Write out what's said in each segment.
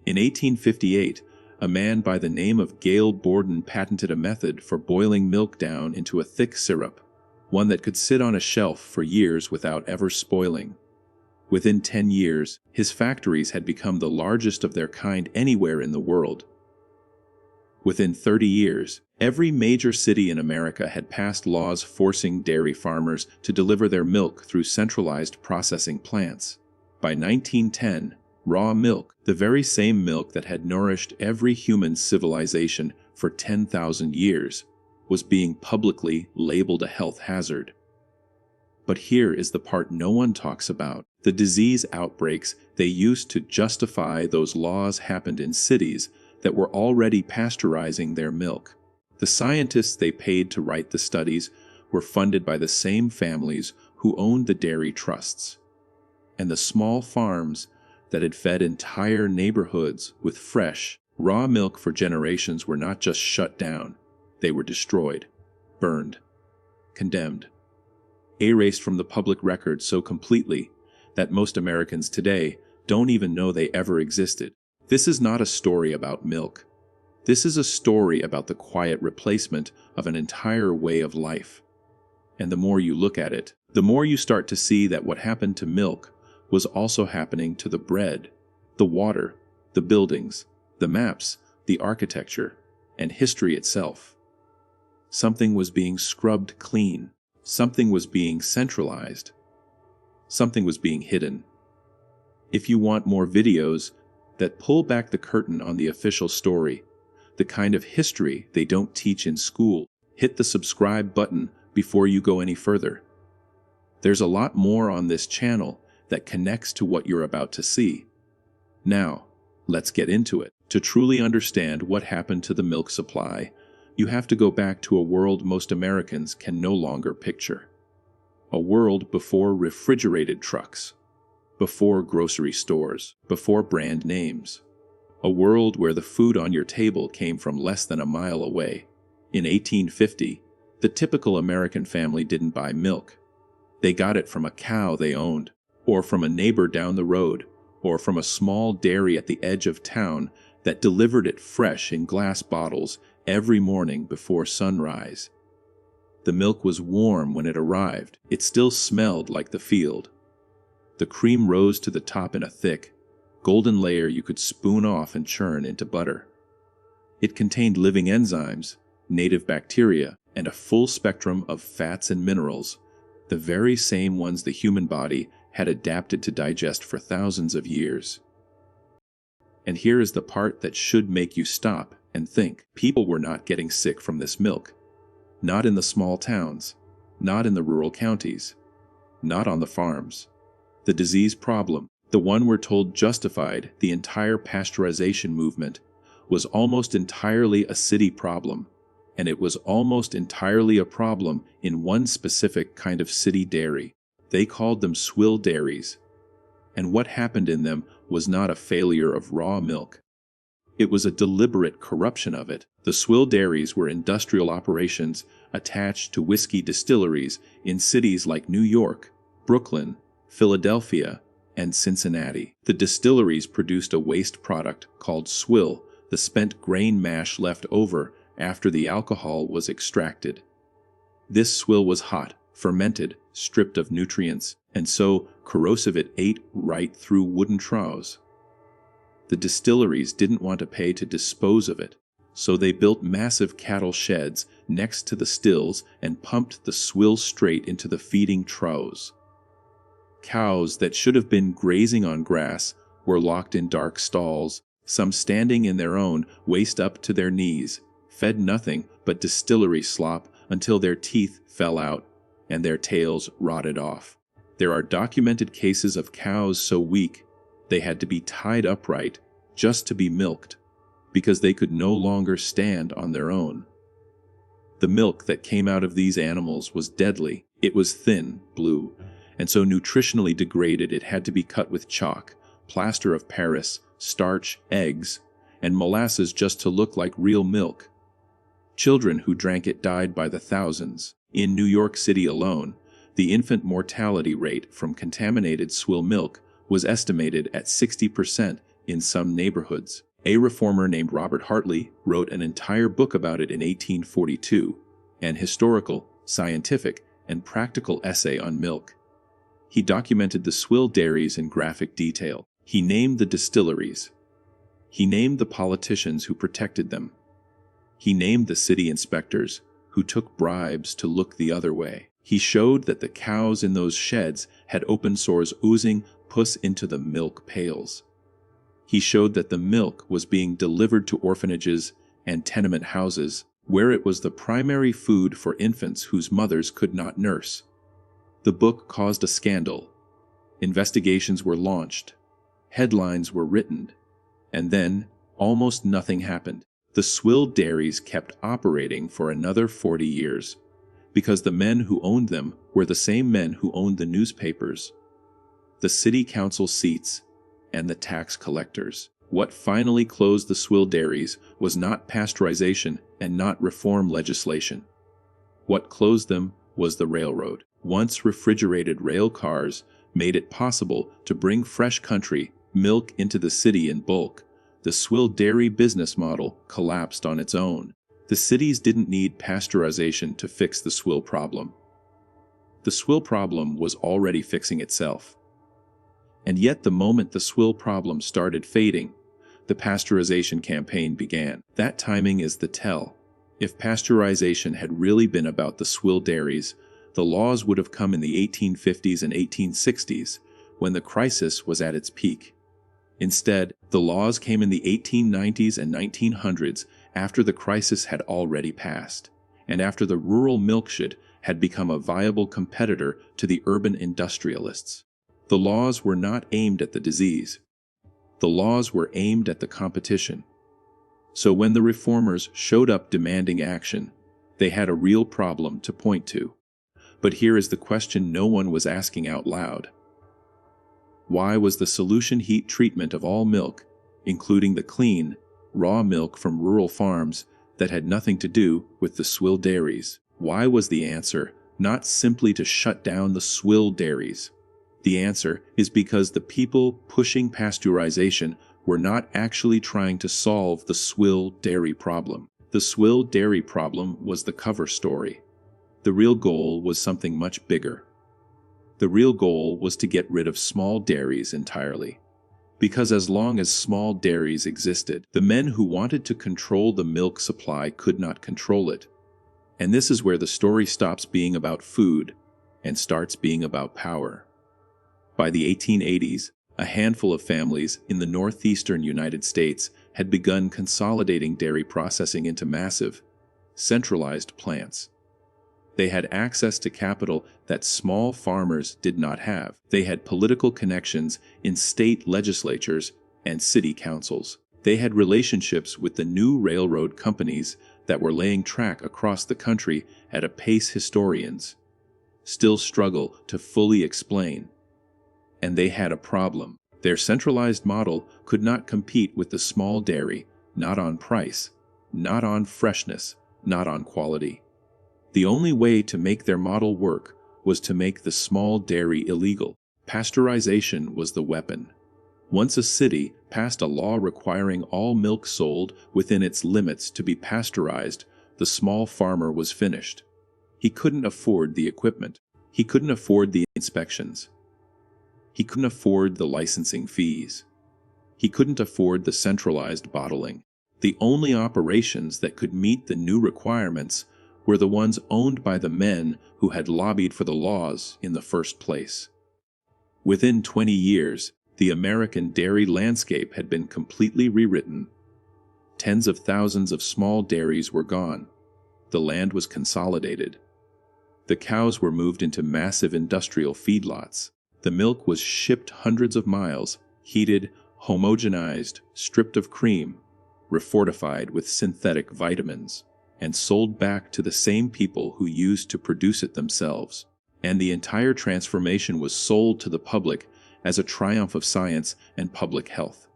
In 1858, a man by the name of Gale Borden patented a method for boiling milk down into a thick syrup, one that could sit on a shelf for years without ever spoiling. Within 10 years, his factories had become the largest of their kind anywhere in the world. Within 30 years, every major city in America had passed laws forcing dairy farmers to deliver their milk through centralized processing plants. By 1910, raw milk, the very same milk that had nourished every human civilization for 10,000 years, was being publicly labeled a health hazard. But here is the part no one talks about. The disease outbreaks they used to justify those laws happened in cities that were already pasteurizing their milk. The scientists they paid to write the studies were funded by the same families who owned the dairy trusts. And the small farms that had fed entire neighborhoods with fresh, raw milk for generations were not just shut down, they were destroyed, burned, condemned, erased from the public record so completely that most Americans today don't even know they ever existed. This is not a story about milk. This is a story about the quiet replacement of an entire way of life. And the more you look at it, the more you start to see that what happened to milk was also happening to the bread, the water, the buildings, the maps, the architecture, and history itself. Something was being scrubbed clean. Something was being centralized. Something was being hidden. If you want more videos that pull back the curtain on the official story, the kind of history they don't teach in school, hit the subscribe button before you go any further. There's a lot more on this channel that connects to what you're about to see. Now, let's get into it. To truly understand what happened to the milk supply, you have to go back to a world most Americans can no longer picture. A world before refrigerated trucks, before grocery stores, before brand names. A world where the food on your table came from less than a mile away. In 1850, the typical American family didn't buy milk. They got it from a cow they owned, or from a neighbor down the road, or from a small dairy at the edge of town that delivered it fresh in glass bottles every morning before sunrise. The milk was warm when it arrived. It still smelled like the field. The cream rose to the top in a thick, golden layer you could spoon off and churn into butter. It contained living enzymes, native bacteria, and a full spectrum of fats and minerals, the very same ones the human body had adapted to digest for thousands of years. And here is the part that should make you stop and think. People were not getting sick from this milk. Not in the small towns, not in the rural counties, not on the farms. The disease problem, the one we're told justified the entire pasteurization movement, was almost entirely a city problem, and it was almost entirely a problem in one specific kind of city dairy. They called them swill dairies, and what happened in them was not a failure of raw milk. It was a deliberate corruption of it. The swill dairies were industrial operations attached to whiskey distilleries in cities like New York, Brooklyn, Philadelphia, and Cincinnati. The distilleries produced a waste product called swill, the spent grain mash left over after the alcohol was extracted. This swill was hot, fermented, stripped of nutrients, and so corrosive it ate right through wooden troughs. The distilleries didn't want to pay to dispose of it, so they built massive cattle sheds next to the stills and pumped the swill straight into the feeding troughs. Cows that should have been grazing on grass were locked in dark stalls, some standing in their own waist up to their knees, fed nothing but distillery slop until their teeth fell out and their tails rotted off. There are documented cases of cows so weak they had to be tied upright just to be milked, because they could no longer stand on their own. The milk that came out of these animals was deadly. It was thin, blue, and so nutritionally degraded it had to be cut with chalk, plaster of Paris, starch, eggs, and molasses just to look like real milk. Children who drank it died by the thousands. In New York City alone, the infant mortality rate from contaminated swill milk was estimated at 60% in some neighborhoods. A reformer named Robert Hartley wrote an entire book about it in 1842, an historical, scientific, and practical essay on milk. He documented the swill dairies in graphic detail. He named the distilleries. He named the politicians who protected them. He named the city inspectors who took bribes to look the other way. He showed that the cows in those sheds had open sores oozing pus into the milk pails. He showed that the milk was being delivered to orphanages and tenement houses, where it was the primary food for infants whose mothers could not nurse. The book caused a scandal. Investigations were launched. Headlines were written. And then, almost nothing happened. The swill dairies kept operating for another 40 years, because the men who owned them were the same men who owned the newspapers, the city council seats, and the tax collectors. What finally closed the swill dairies was not pasteurization and not reform legislation. What closed them was the railroad. Once refrigerated rail cars made it possible to bring fresh country milk into the city in bulk, the swill dairy business model collapsed on its own. The cities didn't need pasteurization to fix the swill problem. The swill problem was already fixing itself. And yet the moment the swill problem started fading, the pasteurization campaign began. That timing is the tell. If pasteurization had really been about the swill dairies, the laws would have come in the 1850s and 1860s, when the crisis was at its peak. Instead, the laws came in the 1890s and 1900s after the crisis had already passed, and after the rural milkshed had become a viable competitor to the urban industrialists. The laws were not aimed at the disease. The laws were aimed at the competition. So when the reformers showed up demanding action, they had a real problem to point to. But here is the question no one was asking out loud. Why was the solution heat treatment of all milk, including the clean, raw milk from rural farms that had nothing to do with the swill dairies? Why was the answer not simply to shut down the swill dairies? The answer is because the people pushing pasteurization were not actually trying to solve the swill dairy problem. The swill dairy problem was the cover story. The real goal was something much bigger. The real goal was to get rid of small dairies entirely. Because as long as small dairies existed, the men who wanted to control the milk supply could not control it. And this is where the story stops being about food and starts being about power. By the 1880s, a handful of families in the northeastern United States had begun consolidating dairy processing into massive, centralized plants. They had access to capital that small farmers did not have. They had political connections in state legislatures and city councils. They had relationships with the new railroad companies that were laying track across the country at a pace historians still struggle to fully explain. And they had a problem. Their centralized model could not compete with the small dairy, not on price, not on freshness, not on quality. The only way to make their model work was to make the small dairy illegal. Pasteurization was the weapon. Once a city passed a law requiring all milk sold within its limits to be pasteurized, the small farmer was finished. He couldn't afford the equipment. He couldn't afford the inspections. He couldn't afford the licensing fees. He couldn't afford the centralized bottling. The only operations that could meet the new requirements were the ones owned by the men who had lobbied for the laws in the first place. Within 20 years, the American dairy landscape had been completely rewritten. Tens of thousands of small dairies were gone. The land was consolidated. The cows were moved into massive industrial feedlots. The milk was shipped hundreds of miles, heated, homogenized, stripped of cream, refortified with synthetic vitamins, and sold back to the same people who used to produce it themselves. And the entire transformation was sold to the public as a triumph of science and public health.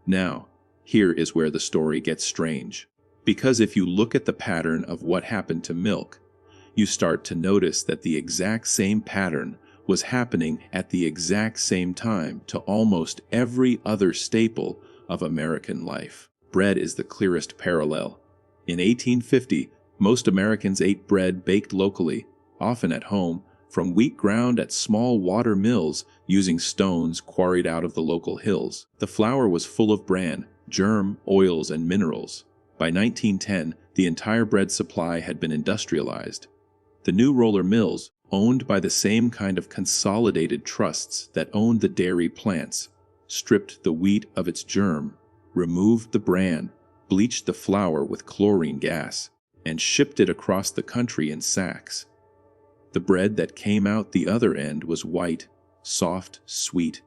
Now, here is where the story gets strange. Because if you look at the pattern of what happened to milk, you start to notice that the exact same pattern was happening at the exact same time to almost every other staple of American life. Bread is the clearest parallel. In 1850, most Americans ate bread baked locally, often at home, from wheat ground at small water mills using stones quarried out of the local hills. The flour was full of bran, germ, oils, and minerals. By 1910, the entire bread supply had been industrialized. The new roller mills, owned by the same kind of consolidated trusts that owned the dairy plants, stripped the wheat of its germ, removed the bran, bleached the flour with chlorine gas, and shipped it across the country in sacks. The bread that came out the other end was white, soft, sweet,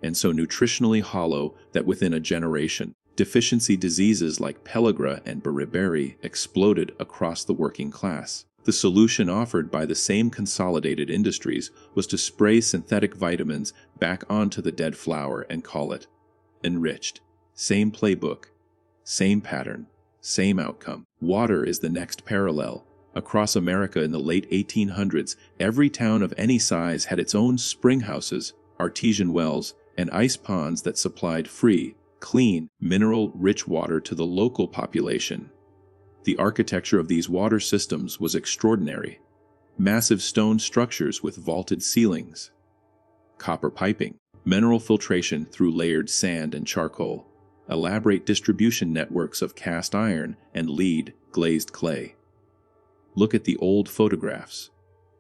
and so nutritionally hollow that within a generation, deficiency diseases like pellagra and beriberi exploded across the working class. The solution offered by the same consolidated industries was to spray synthetic vitamins back onto the dead flour and call it enriched. Same playbook, same pattern, same outcome. Water is the next parallel. Across America in the late 1800s, every town of any size had its own spring houses, artesian wells, and ice ponds that supplied free, clean, mineral-rich water to the local population. The architecture of these water systems was extraordinary. Massive stone structures with vaulted ceilings, copper piping, mineral filtration through layered sand and charcoal, elaborate distribution networks of cast iron and lead glazed clay. Look at the old photographs.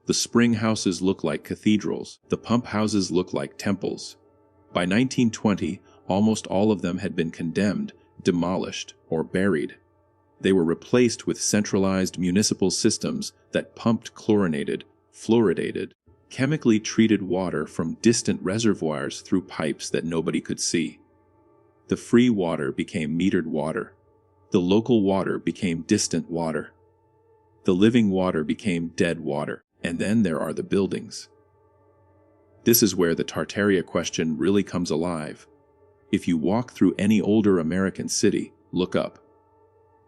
The spring houses look like cathedrals. The pump houses look like temples. By 1920, almost all of them had been condemned, demolished, or buried. They were replaced with centralized municipal systems that pumped chlorinated, fluoridated, chemically treated water from distant reservoirs through pipes that nobody could see. The free water became metered water. The local water became distant water. The living water became dead water. And then there are the buildings. This is where the Tartaria question really comes alive. If you walk through any older American city, look up.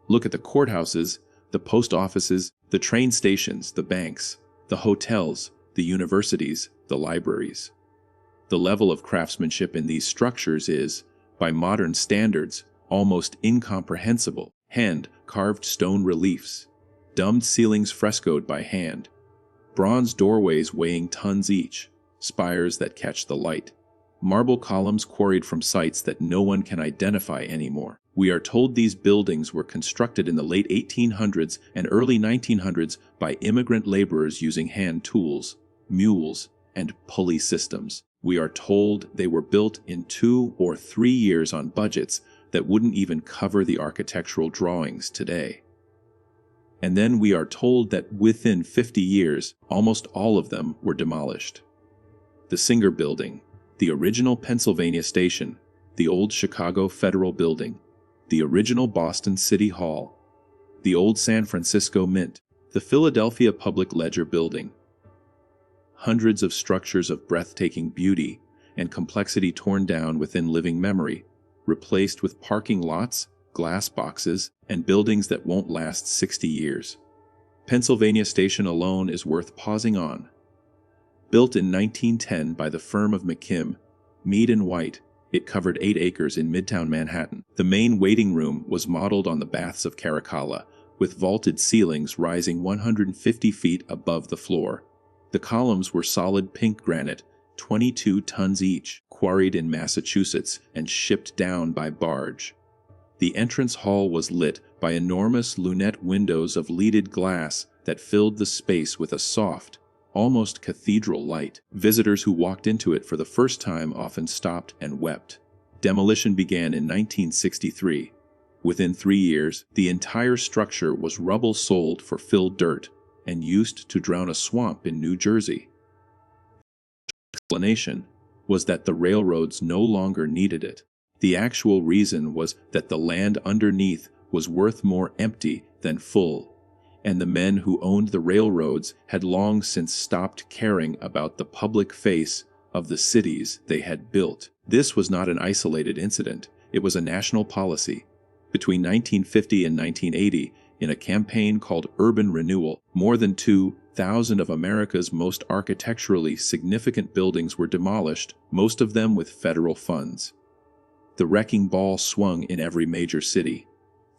Look at the courthouses, the post offices, the train stations, the banks, the hotels, the universities, the libraries. The level of craftsmanship in these structures is, by modern standards, almost incomprehensible. Hand-carved stone reliefs, domed ceilings frescoed by hand, bronze doorways weighing tons each, spires that catch the light, marble columns quarried from sites that no one can identify anymore. We are told these buildings were constructed in the late 1800s and early 1900s by immigrant laborers using hand tools, mules, and pulley systems. We are told they were built in 2 or 3 years on budgets that wouldn't even cover the architectural drawings today. And then we are told that within 50 years, almost all of them were demolished. The Singer Building, the original Pennsylvania Station, the old Chicago Federal Building, the original Boston City Hall, the old San Francisco Mint, the Philadelphia Public Ledger Building. Hundreds of structures of breathtaking beauty and complexity torn down within living memory, replaced with parking lots, glass boxes, and buildings that won't last 60 years. Pennsylvania Station alone is worth pausing on. Built in 1910 by the firm of McKim, Mead & White, it covered 8 acres in Midtown Manhattan. The main waiting room was modeled on the baths of Caracalla, with vaulted ceilings rising 150 feet above the floor. The columns were solid pink granite, 22 tons each, quarried in Massachusetts and shipped down by barge. The entrance hall was lit by enormous lunette windows of leaded glass that filled the space with a soft, almost cathedral light. Visitors who walked into it for the first time often stopped and wept. Demolition began in 1963. Within 3 years, the entire structure was rubble sold for filled dirt and used to drown a swamp in New Jersey. The explanation was that the railroads no longer needed it. The actual reason was that the land underneath was worth more empty than full, and the men who owned the railroads had long since stopped caring about the public face of the cities they had built. This was not an isolated incident, it was a national policy. Between 1950 and 1980, In a campaign called Urban Renewal, more than 2,000 of America's most architecturally significant buildings were demolished, most of them with federal funds. The wrecking ball swung in every major city.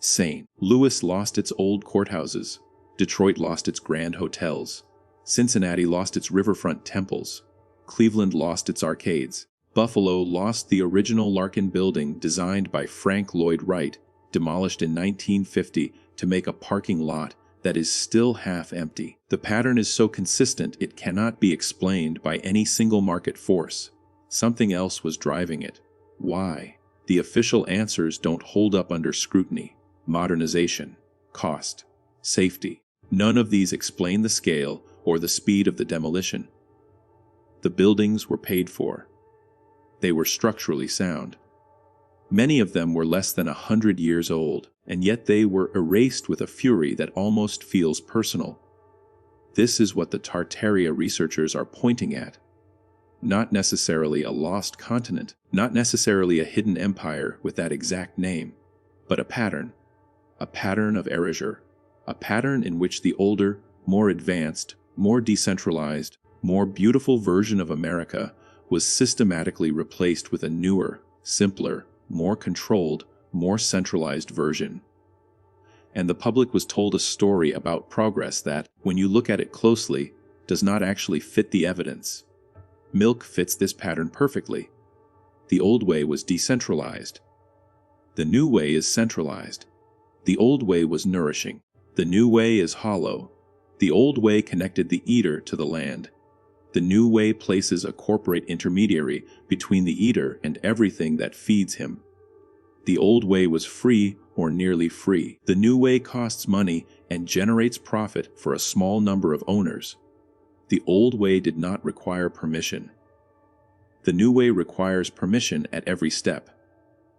St. Louis lost its old courthouses. Detroit lost its grand hotels. Cincinnati lost its riverfront temples. Cleveland lost its arcades. Buffalo lost the original Larkin building designed by Frank Lloyd Wright, demolished in 1950 to make a parking lot that is still half empty. The pattern is so consistent it cannot be explained by any single market force. Something else was driving it. Why? The official answers don't hold up under scrutiny. Modernization, cost, safety. None of these explain the scale or the speed of the demolition. The buildings were paid for. They were structurally sound. Many of them were less than 100 years old, and yet they were erased with a fury that almost feels personal. This is what the Tartaria researchers are pointing at. Not necessarily a lost continent, not necessarily a hidden empire with that exact name, but a pattern of erasure, a pattern in which the older, more advanced, more decentralized, more beautiful version of America was systematically replaced with a newer, simpler, more controlled, more centralized version. And the public was told a story about progress that, when you look at it closely, does not actually fit the evidence. Milk fits this pattern perfectly. The old way was decentralized. The new way is centralized. The old way was nourishing. The new way is hollow. The old way connected the eater to the land. The new way places a corporate intermediary between the eater and everything that feeds him. The old way was free or nearly free. The new way costs money and generates profit for a small number of owners. The old way did not require permission. The new way requires permission at every step.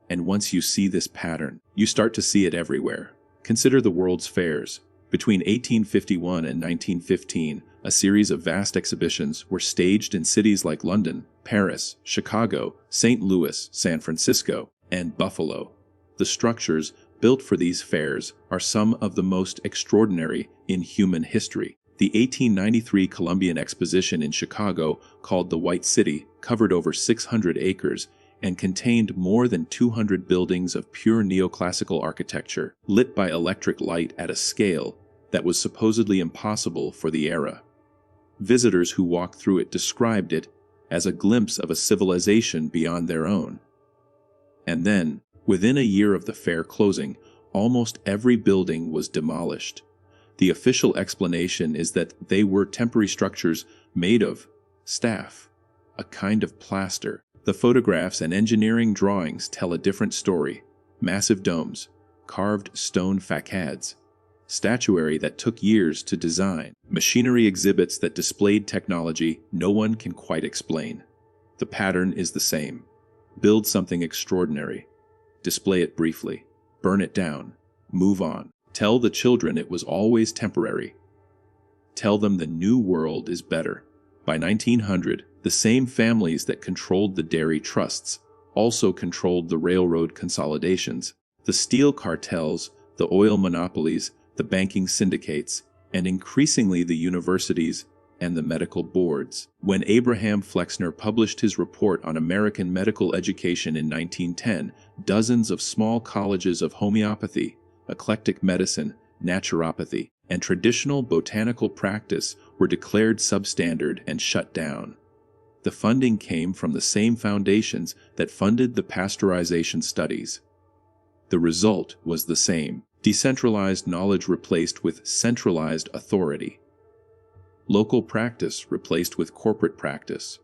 And once you see this pattern, you start to see it everywhere. Consider the World's Fairs. Between 1851 and 1915, a series of vast exhibitions were staged in cities like London, Paris, Chicago, St. Louis, San Francisco, and Buffalo. The structures built for these fairs are some of the most extraordinary in human history. The 1893 Columbian Exposition in Chicago, called the White City, covered over 600 acres and contained more than 200 buildings of pure neoclassical architecture, lit by electric light at a scale that was supposedly impossible for the era. Visitors who walked through it described it as a glimpse of a civilization beyond their own. And then, within a year of the fair closing, almost every building was demolished. The official explanation is that they were temporary structures made of staff, a kind of plaster. The photographs and engineering drawings tell a different story. Massive domes, carved stone facades, statuary that took years to design, machinery exhibits that displayed technology no one can quite explain. The pattern is the same. Build something extraordinary. Display it briefly. Burn it down. Move on. Tell the children it was always temporary. Tell them the new world is better. By 1900, the same families that controlled the dairy trusts also controlled the railroad consolidations, the steel cartels, the oil monopolies, the banking syndicates, and increasingly the universities and the medical boards. When Abraham Flexner published his report on American medical education in 1910, dozens of small colleges of homeopathy, eclectic medicine, naturopathy, and traditional botanical practice were declared substandard and shut down. The funding came from the same foundations that funded the pasteurization studies. The result was the same: decentralized knowledge replaced with centralized authority. Local practice replaced with corporate practice.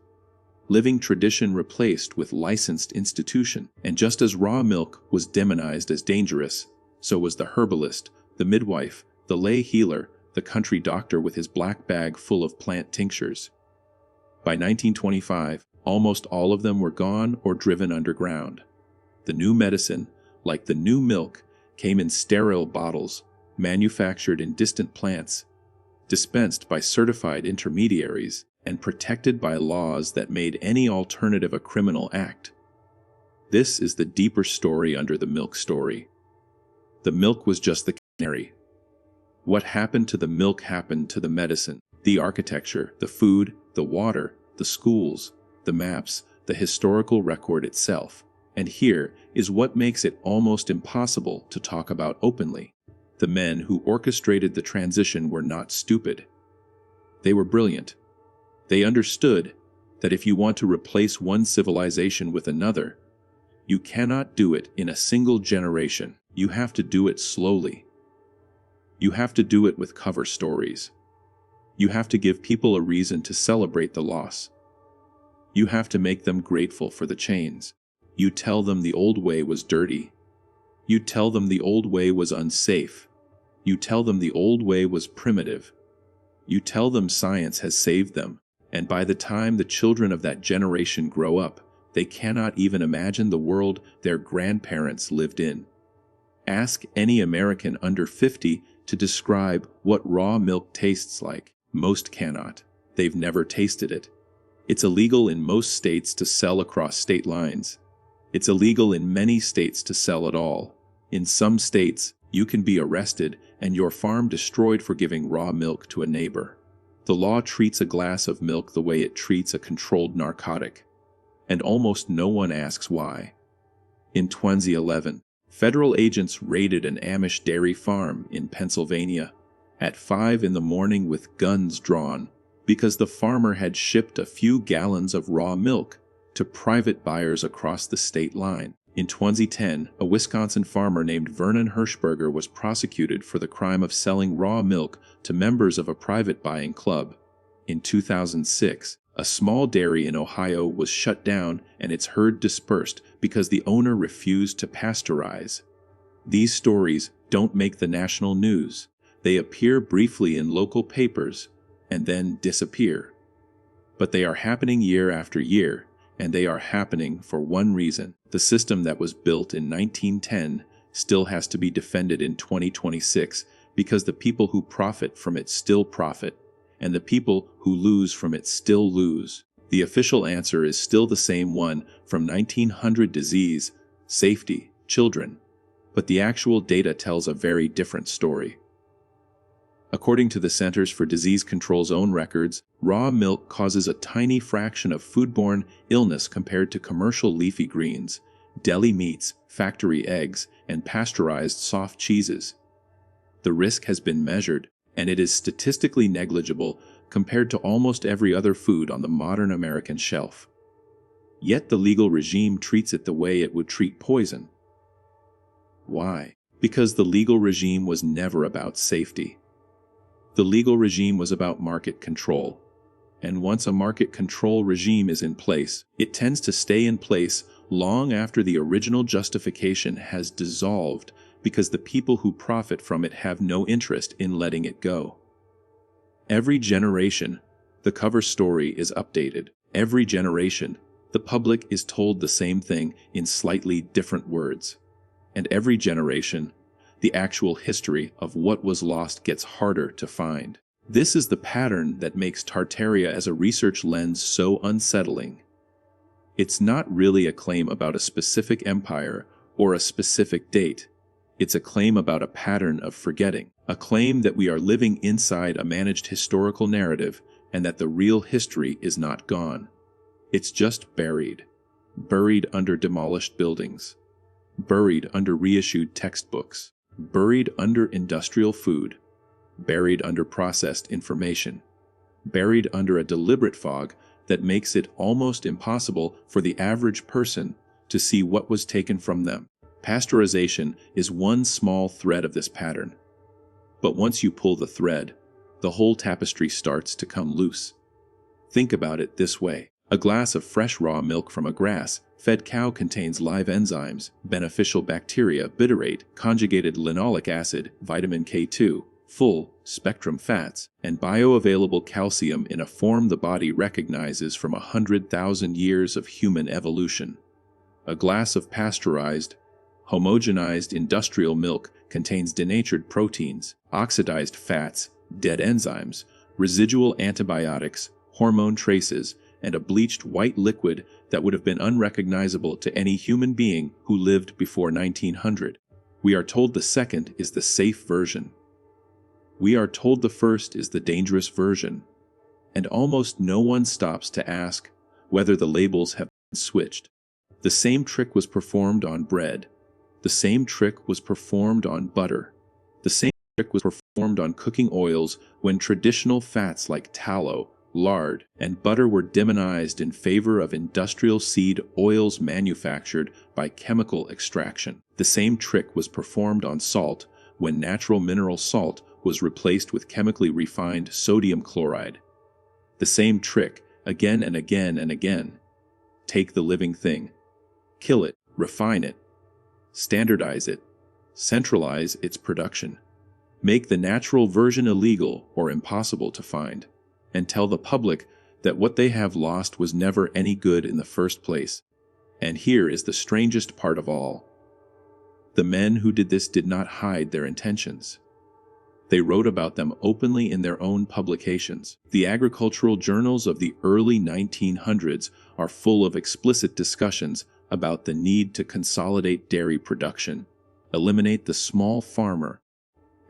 Living tradition replaced with licensed institution. And just as raw milk was demonized as dangerous, so was the herbalist, the midwife, the lay healer, the country doctor with his black bag full of plant tinctures. By 1925, almost all of them were gone or driven underground. The new medicine, like the new milk, came in sterile bottles, manufactured in distant plants, dispensed by certified intermediaries, and protected by laws that made any alternative a criminal act. This is the deeper story under the milk story. The milk was just the canary. What happened to the milk happened to the medicine, the architecture, the food, the water, the schools, the maps, the historical record itself. And here is what makes it almost impossible to talk about openly. The men who orchestrated the transition were not stupid. They were brilliant. They understood that if you want to replace one civilization with another, you cannot do it in a single generation. You have to do it slowly. You have to do it with cover stories. You have to give people a reason to celebrate the loss. You have to make them grateful for the change. You tell them the old way was dirty. You tell them the old way was unsafe. You tell them the old way was primitive. You tell them science has saved them, and by the time the children of that generation grow up, they cannot even imagine the world their grandparents lived in. Ask any American under 50 to describe what raw milk tastes like. Most cannot. They've never tasted it. It's illegal in most states to sell across state lines. It's illegal in many states to sell at all. In some states, you can be arrested and your farm destroyed for giving raw milk to a neighbor. The law treats a glass of milk the way it treats a controlled narcotic, and almost no one asks why. In 2011, federal agents raided an Amish dairy farm in Pennsylvania at 5 in the morning with guns drawn because the farmer had shipped a few gallons of raw milk to private buyers across the state line. In 2010, a Wisconsin farmer named Vernon Hirschberger was prosecuted for the crime of selling raw milk to members of a private buying club. In 2006, a small dairy in Ohio was shut down and its herd dispersed because the owner refused to pasteurize. These stories don't make the national news. They appear briefly in local papers and then disappear. But they are happening year after year, and they are happening for one reason. The system that was built in 1910 still has to be defended in 2026 because the people who profit from it still profit, and the people who lose from it still lose. The official answer is still the same one from 1900: disease, safety, children. But the actual data tells a very different story. According to the Centers for Disease Control's own records, raw milk causes a tiny fraction of foodborne illness compared to commercial leafy greens, deli meats, factory eggs, and pasteurized soft cheeses. The risk has been measured, and it is statistically negligible compared to almost every other food on the modern American shelf. Yet the legal regime treats it the way it would treat poison. Why? Because the legal regime was never about safety. The legal regime was about market control. And once a market control regime is in place, it tends to stay in place long after the original justification has dissolved because the people who profit from it have no interest in letting it go. Every generation, the cover story is updated. Every generation, the public is told the same thing in slightly different words. And every generation, the actual history of what was lost gets harder to find. This is the pattern that makes Tartaria as a research lens so unsettling. It's not really a claim about a specific empire or a specific date. It's a claim about a pattern of forgetting, a claim that we are living inside a managed historical narrative and that the real history is not gone. It's just buried under demolished buildings, buried under reissued textbooks, buried under industrial food, buried under processed information, buried under a deliberate fog that makes it almost impossible for the average person to see what was taken from them. Pasteurization is one small thread of this pattern. But once you pull the thread, the whole tapestry starts to come loose. Think about it this way. A glass of fresh raw milk from a grass-fed cow contains live enzymes, beneficial bacteria, bitterate, conjugated linoleic acid, vitamin K2, full-spectrum fats, and bioavailable calcium in a form the body recognizes from 100,000 years of human evolution. A glass of pasteurized, homogenized industrial milk contains denatured proteins, oxidized fats, dead enzymes, residual antibiotics, hormone traces, and a bleached white liquid that would have been unrecognizable to any human being who lived before 1900. We are told the second is the safe version. We are told the first is the dangerous version, and almost no one stops to ask whether the labels have been switched. The same trick was performed on bread. The same trick was performed on butter. The same trick was performed on cooking oils when traditional fats like tallow, lard, and butter were demonized in favor of industrial seed oils manufactured by chemical extraction. The same trick was performed on salt when natural mineral salt was replaced with chemically refined sodium chloride. The same trick, again and again and again. Take the living thing, kill it, refine it, standardize it, centralize its production, make the natural version illegal or impossible to find, and tell the public that what they have lost was never any good in the first place. And here is the strangest part of all. The men who did this did not hide their intentions. They wrote about them openly in their own publications. The agricultural journals of the early 1900s are full of explicit discussions about the need to consolidate dairy production, eliminate the small farmer,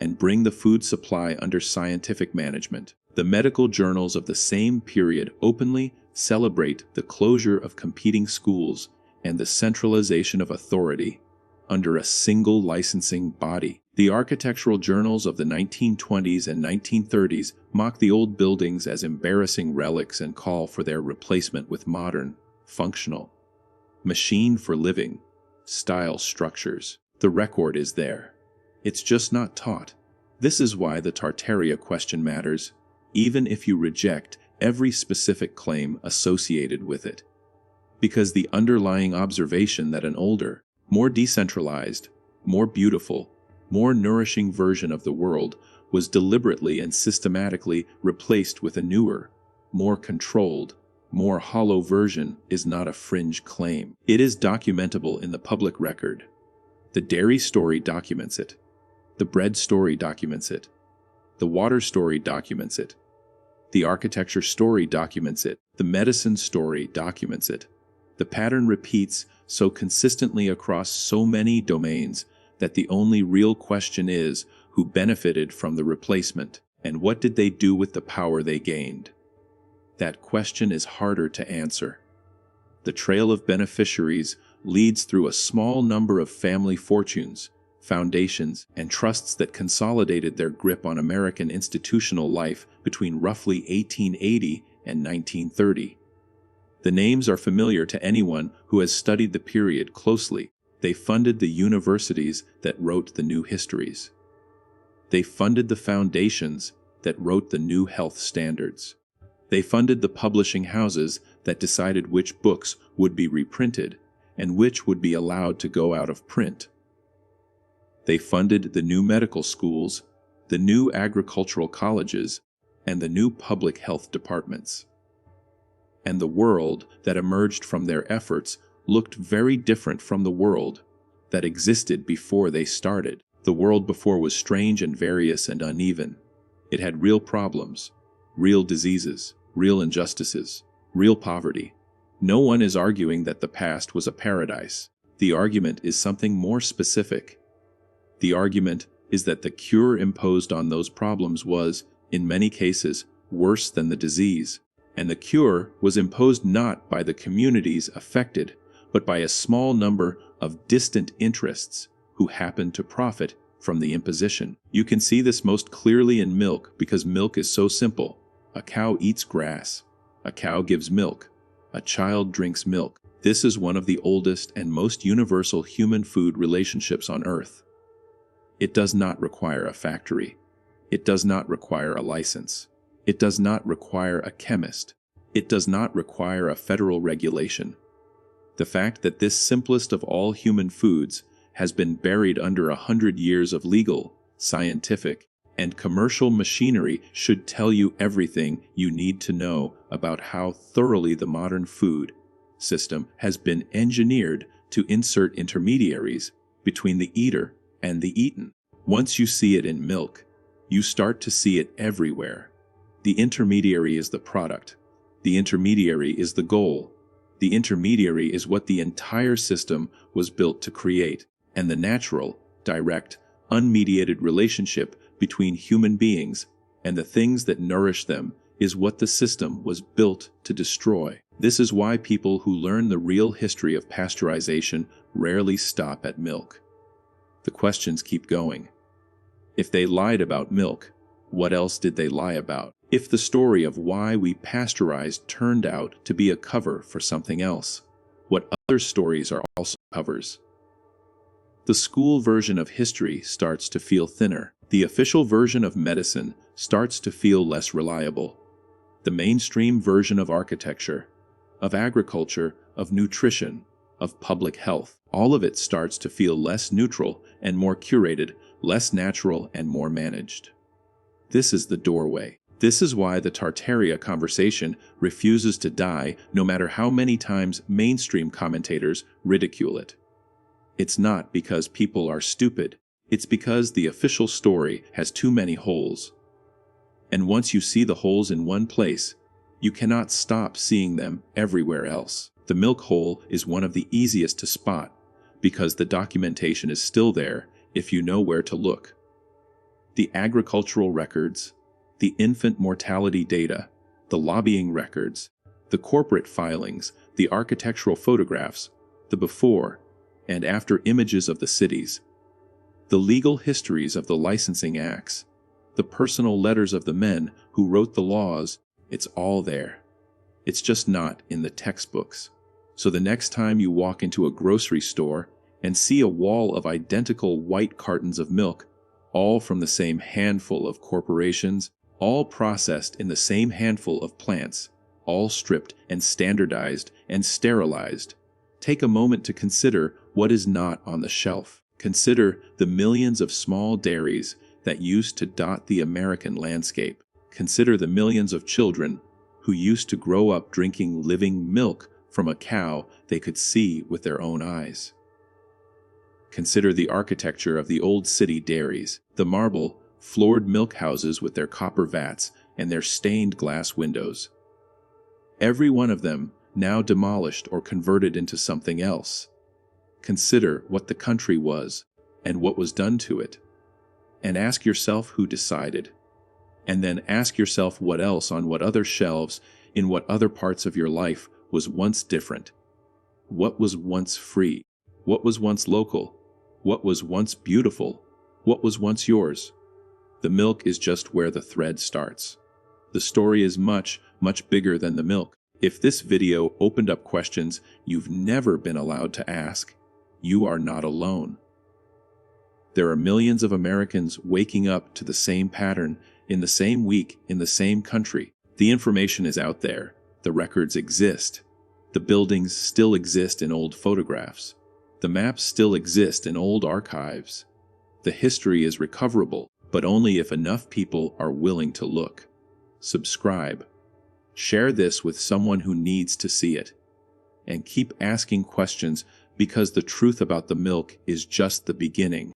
and bring the food supply under scientific management. The medical journals of the same period openly celebrate the closure of competing schools and the centralization of authority under a single licensing body. The architectural journals of the 1920s and 1930s mock the old buildings as embarrassing relics and call for their replacement with modern, functional, machine-for-living style structures. The record is there. It's just not taught. This is why the Tartaria question matters, even if you reject every specific claim associated with it. Because the underlying observation that an older, more decentralized, more beautiful, more nourishing version of the world was deliberately and systematically replaced with a newer, more controlled, more hollow version is not a fringe claim. It is documentable in the public record. The dairy story documents it. The bread story documents it. The water story documents it. The architecture story documents it. The medicine story documents it. The pattern repeats so consistently across so many domains that the only real question is who benefited from the replacement, and what did they do with the power they gained? That question is harder to answer. The trail of beneficiaries leads through a small number of family fortunes, foundations, and trusts that consolidated their grip on American institutional life between roughly 1880 and 1930. The names are familiar to anyone who has studied the period closely. They funded the universities that wrote the new histories. They funded the foundations that wrote the new health standards. They funded the publishing houses that decided which books would be reprinted and which would be allowed to go out of print. They funded the new medical schools, the new agricultural colleges, and the new public health departments. And the world that emerged from their efforts looked very different from the world that existed before they started. The world before was strange and various and uneven. It had real problems, real diseases, real injustices, real poverty. No one is arguing that the past was a paradise. The argument is something more specific. The argument is that the cure imposed on those problems was, in many cases, worse than the disease. And the cure was imposed not by the communities affected, but by a small number of distant interests who happened to profit from the imposition. You can see this most clearly in milk because milk is so simple. A cow eats grass. A cow gives milk. A child drinks milk. This is one of the oldest and most universal human-food relationships on Earth. It does not require a factory. It does not require a license. It does not require a chemist. It does not require a federal regulation. The fact that this simplest of all human foods has been buried under 100 years of legal, scientific, and commercial machinery should tell you everything you need to know about how thoroughly the modern food system has been engineered to insert intermediaries between the eater and the eaten. Once you see it in milk, you start to see it everywhere. The intermediary is the product. The intermediary is the goal. The intermediary is what the entire system was built to create, and the natural, direct, unmediated relationship between human beings and the things that nourish them is what the system was built to destroy. This is why people who learn the real history of pasteurization rarely stop at milk. The questions keep going. If they lied about milk, what else did they lie about? If the story of why we pasteurized turned out to be a cover for something else, what other stories are also covers? The school version of history starts to feel thinner. The official version of medicine starts to feel less reliable. The mainstream version of architecture, of agriculture, of nutrition, of public health, all of it starts to feel less neutral and more curated, less natural and more managed. This is the doorway. This is why the Tartaria conversation refuses to die, no matter how many times mainstream commentators ridicule it. It's not because people are stupid, it's because the official story has too many holes. And once you see the holes in one place, you cannot stop seeing them everywhere else. The milk hole is one of the easiest to spot, because the documentation is still there if you know where to look. The agricultural records, the infant mortality data, the lobbying records, the corporate filings, the architectural photographs, the before and after images of the cities, the legal histories of the licensing acts, the personal letters of the men who wrote the laws, it's all there. It's just not in the textbooks. So the next time you walk into a grocery store and see a wall of identical white cartons of milk, all from the same handful of corporations, all processed in the same handful of plants, all stripped and standardized and sterilized, take a moment to consider what is not on the shelf. Consider the millions of small dairies that used to dot the American landscape. Consider the millions of children who used to grow up drinking living milk from a cow they could see with their own eyes. Consider the architecture of the old city dairies, the marble, floored milk houses with their copper vats and their stained glass windows. Every one of them now demolished or converted into something else. Consider what the country was and what was done to it. And ask yourself who decided. And then ask yourself what else on what other shelves, in what other parts of your life was once different. What was once free? What was once local? What was once beautiful? What was once yours? The milk is just where the thread starts. The story is much, much bigger than the milk. If this video opened up questions you've never been allowed to ask, you are not alone. There are millions of Americans waking up to the same pattern, in the same week, in the same country. The information is out there. The records exist. The buildings still exist in old photographs. The maps still exist in old archives. The history is recoverable, but only if enough people are willing to look. Subscribe. Share this with someone who needs to see it. And keep asking questions, because the truth about the milk is just the beginning.